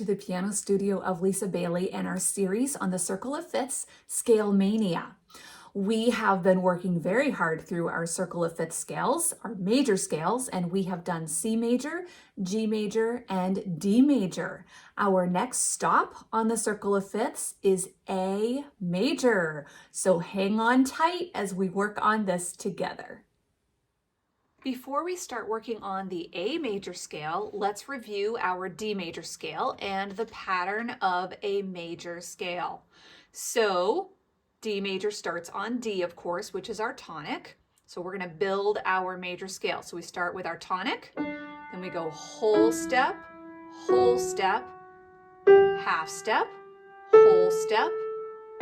to the piano studio of Lisa Bailey and our series on the Circle of Fifths, Scale Mania. We have been working very hard through our Circle of Fifths scales, our major scales, and we have done C major, G major, and D major. Our next stop on the Circle of Fifths is A major. So hang on tight as we work on this together. Before we start working on the A major scale, let's review our D major scale and the pattern of a major scale. So D major starts on D, of course, which is our tonic. So we're going to build our major scale. So we start with our tonic, then we go whole step, half step, whole step,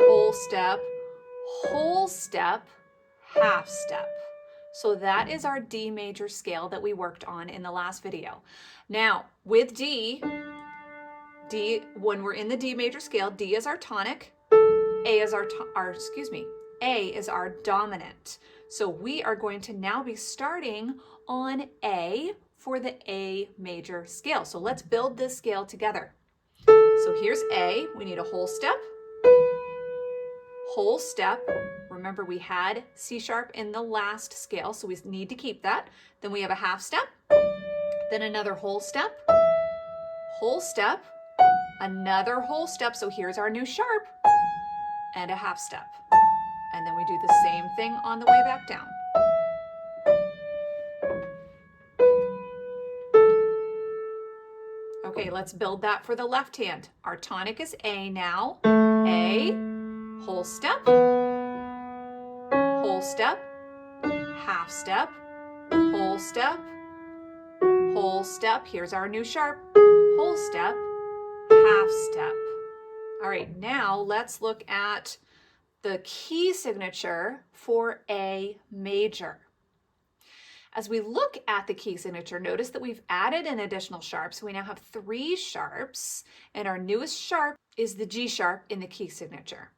whole step, whole step, half step. So that is our D major scale that we worked on in the last video. Now with D, when we're in the D major scale, D is our tonic, A is our dominant. So we are going to now be starting on A for the A major scale. So let's build this scale together. So here's A, we need a whole step. Remember we had C sharp in the last scale, so we need to keep that. Then we have a half step, then another whole step, another whole step. So here's our new sharp and a half step. And then we do the same thing on the way back down. Okay, let's build that for the left hand. Our tonic is A now. A, whole step, half step, whole step. Here's our new sharp, whole step, half step. All right, now let's look at the key signature for A major. As we look at the key signature, notice that we've added an additional sharp. So we now have 3 sharps, and our newest sharp is the G sharp in the key signature.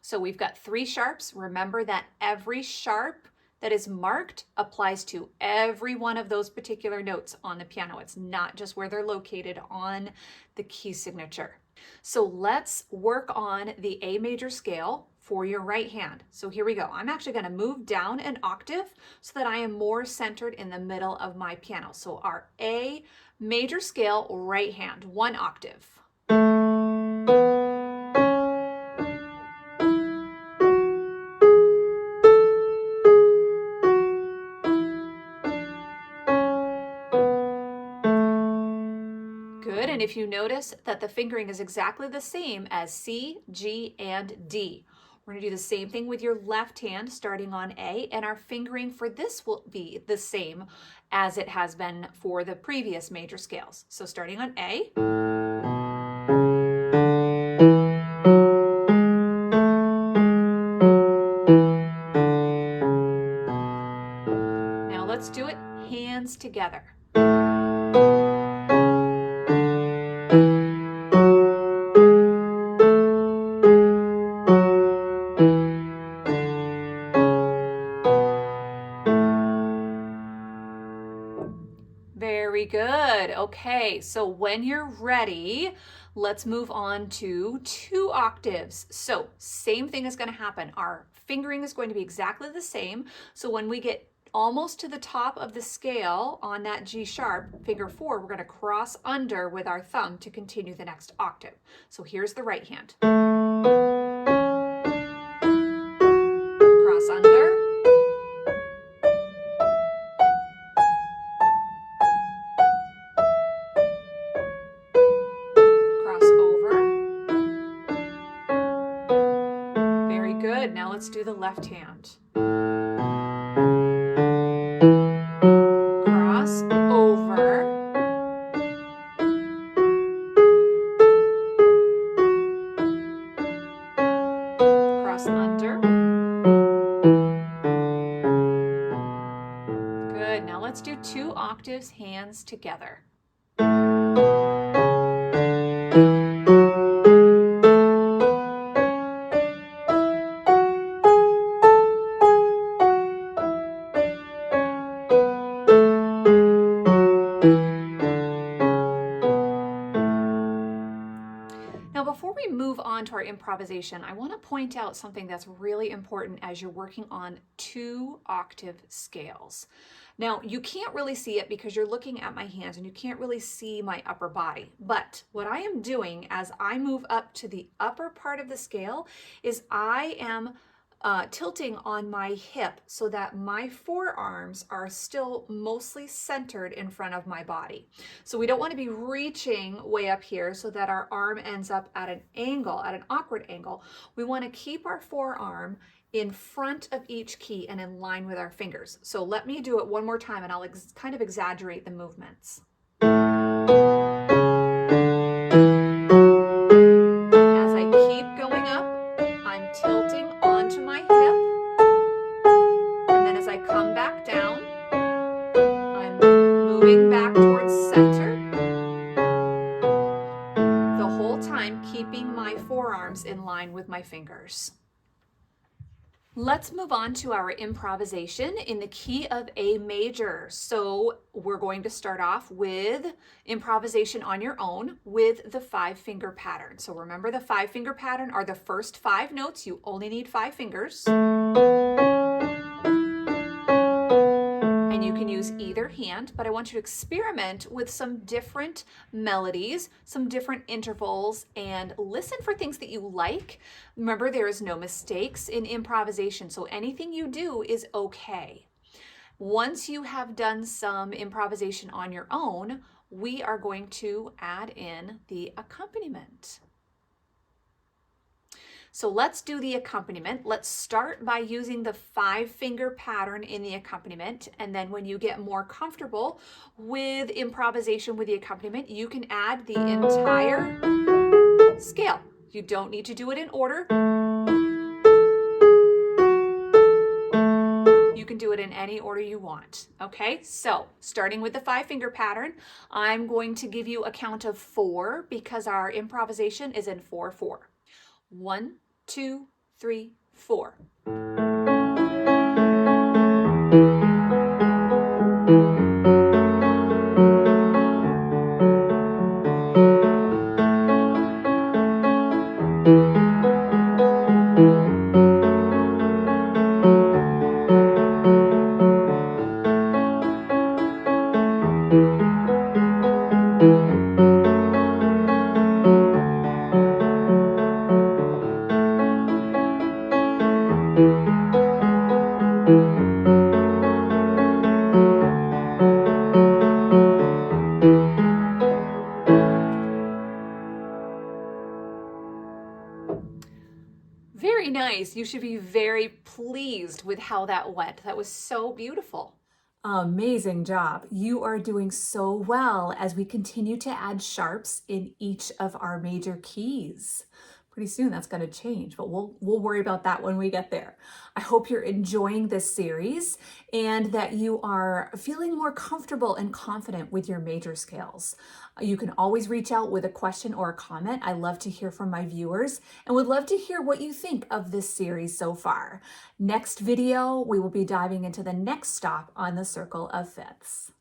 So we've got 3 sharps. Remember that every sharp that is marked applies to every one of those particular notes on the piano. It's not just where they're located on the key signature. So let's work on the A major scale for your right hand. So here we go. I'm actually going to move down an octave so that I am more centered in the middle of my piano. So our A major scale right hand, 1 octave. Good, and if you notice that the fingering is exactly the same as C, G, and D. We're going to do the same thing with your left hand starting on A, and our fingering for this will be the same as it has been for the previous major scales. So starting on A. Now let's do it hands together. Very good. Okay, so when you're ready, let's move on to 2 octaves. So same thing is going to happen. Our fingering is going to be exactly the same. So when we get almost to the top of the scale on that G sharp, finger 4, we're going to cross under with our thumb to continue the next octave. So here's the right hand. Cross under. Good. Now let's do the left hand. Cross over. Cross under. Good. Now let's do 2 octaves, hands together. on to our improvisation, I want to point out something that's really important as you're working on 2 octave scales. Now, you can't really see it because you're looking at my hands and you can't really see my upper body. But what I am doing as I move up to the upper part of the scale is I am tilting on my hip so that my forearms are still mostly centered in front of my body. So we don't want to be reaching way up here so that our arm ends up at an angle, at an awkward angle. We want to keep our forearm in front of each key and in line with our fingers. So let me do it one more time and I'll kind of exaggerate the movements. As I keep going up, I'm tilting onto my hip, and then as I come back down, I'm moving back towards center, the whole time keeping my forearms in line with my fingers. Let's move on to our improvisation in the key of A major. So we're going to start off with improvisation on your own with the 5-finger pattern. So remember, the 5-finger pattern are the first 5 notes. You only need 5 fingers. And you can use either hand, but I want you to experiment with some different melodies, some different intervals, and listen for things that you like. Remember, there is no mistakes in improvisation, so anything you do is okay. Once you have done some improvisation on your own, we are going to add in the accompaniment. So let's do the accompaniment. Let's start by using the 5-finger pattern in the accompaniment. And then when you get more comfortable with improvisation with the accompaniment, you can add the entire scale. You don't need to do it in order. You can do it in any order you want. Okay, so starting with the 5-finger pattern, I'm going to give you a count of 4 because our improvisation is in 4/4. 1, 2, 3, 4. Very nice. You should be very pleased with how that went. That was so beautiful. Amazing job. You are doing so well as we continue to add sharps in each of our major keys. Pretty soon that's going to change, but we'll worry about that when we get there. I hope you're enjoying this series and that you are feeling more comfortable and confident with your major scales. You can always reach out with a question or a comment. I love to hear from my viewers and would love to hear what you think of this series so far. Next video, we will be diving into the next stop on the circle of fifths.